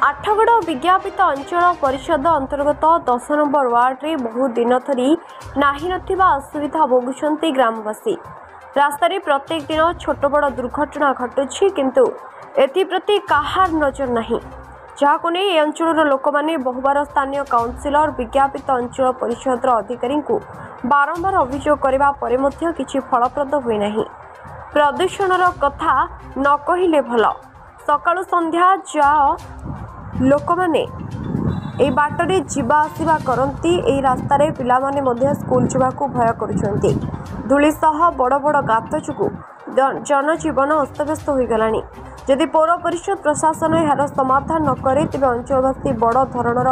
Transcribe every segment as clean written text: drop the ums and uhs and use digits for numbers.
आठगड़ विज्ञापित अंचल परिषद अंतर्गत 10 नंबर वार्ड में बहु दिन धरी नाही नथिबा असुविधा भोगुंट ग्रामवासी। रास्तार प्रत्येक दिन छोट बड़ दुर्घटना घटुछि किंतु एप्रति काहार नजर नहीं, जहां नहीं अंचल लोक मैंने बहुबार स्थानीय काउंसिलर विज्ञापित अंचल परिषद अधिकारी को बारंबार अभियोग करने पर मध्य किछि फलप्रद हुए नहीं। प्रदूषणर कथा न कहिले भल, सकाळु संध्या जाओ लोक मैंने ए बाटरे जीवा आसिबा करती। ए रास्तार पिला माने मध्य स्कूल जावाकू भय करुछंती। धूली सह बड़ बड़ गात जुगु जनजीवन अस्तव्यस्त हो गलानी। यदि पौर परिषद प्रशासन यार समाधान न करे तेबे अंचलवासी बड़ धरणर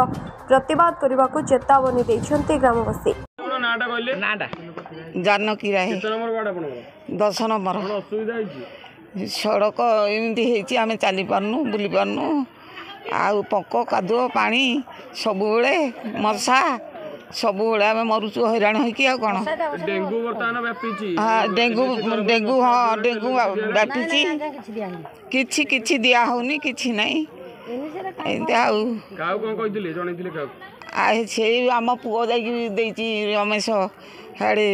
प्रतिवाद करने को चेतावनी देइछंती ग्रामवासी। जानकी राय 10 नंबर सड़क एमती आम चली पार्नु बुली पार्नु आउ पक कादुओ पानी सबुबले मशा सबुबले आम मरुचु हैरान होइकी आ कोन डेंगू वर्तमान व्यापीची। हाँ डेंगू डेंगू हाँ डेंगू व्यापीची किछि किछि दिया होनी किछि नहीं एंते आउ काउ कोन कहिथिले जणैथिले काउ आ से आम पुओ जाई देइची रमेश हाड़े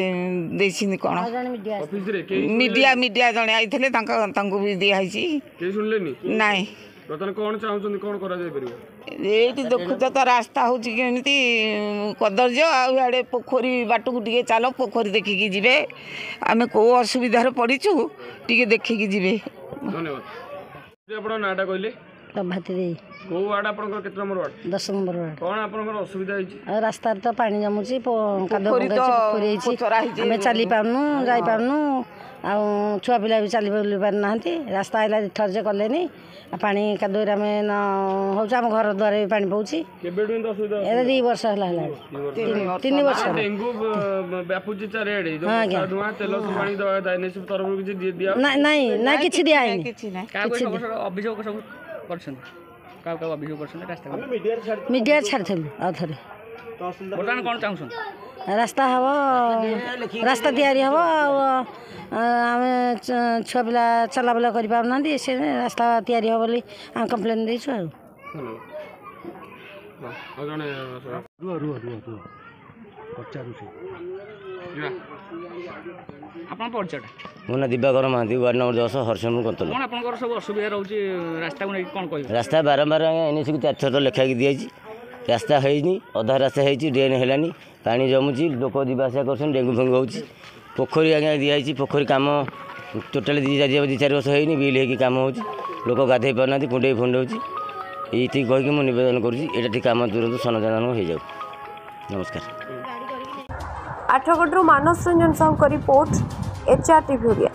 देइछि कोन ऑफिस रे के मीडिया जणे आइथिले तांको भी दिया हिची के सुनलेनी नहीं। बर्तमान कौन चाहते कौन करा जाय परिबो ये देखुच तो रास्ता हूँ केमती कदर्य आड़े पोखरी बाटू टे चल पोखरी देखिकी जी आम कौ असुविधार पड़ीचु टे देखिकी जी। धन्यवाद। आपन नाटा कहले प्रभाती दे को वार्ड आपन केते नंबर वार्ड 10 नंबर वार्ड कौन आपन असुविधा होइची रास्ता तो पानी जमुची पोखरी आम चली पारनु जाई पारनु आउ छुआ पिला भी चली बुली पार ना रास्ता आइला थरजे कले पानी कादुरे आम न हो आम घर द्वार भी पानी पौची ए 2 वर्ष है 3 वर्ष डेंगू व्यापुची चारिआडे धुआं तेल पानी दाइनेस तरफ किछि दिया नहीं ना किछि दिया है अभियोग सब करछन का अभियोग करछन रास्ता मीडिया छाड़थलु आ थरे बर्तमान कोन चाहछन रास्ता हम रास्ता तैयारी हम आम छुआ पिला चला बुला कर पारना से रास्ता तैयारी हम बोली आम कम्प्लेन देछु आपन परिचय मो ना दिवाकर महांती वार्ड नंबर 10 हरसनपुर कंतल कोन आपन सब असुविधा रहउची रास्ता को नै कोन कहि रास्ता बारंबार एनएससी को 4 थर लेखा दियाई रास्ता है अधा रास्ता है ड्रेन है पानी जमुची लोक जावासा कर डेंगू फेंगू हो पोखरी आज्ञा दिखाई पोखरी कम टोटाल 2-4 वर्ष है बिल हो कम हो लोक गाधे पारना कुंडे फुंडे ये कहीकि मुझे नवेदन करुँच कम तुरंत समाधान हो जाऊ। नमस्कार। आठगढ़ मानस रंजन साहू का रिपोर्ट HR टीवी।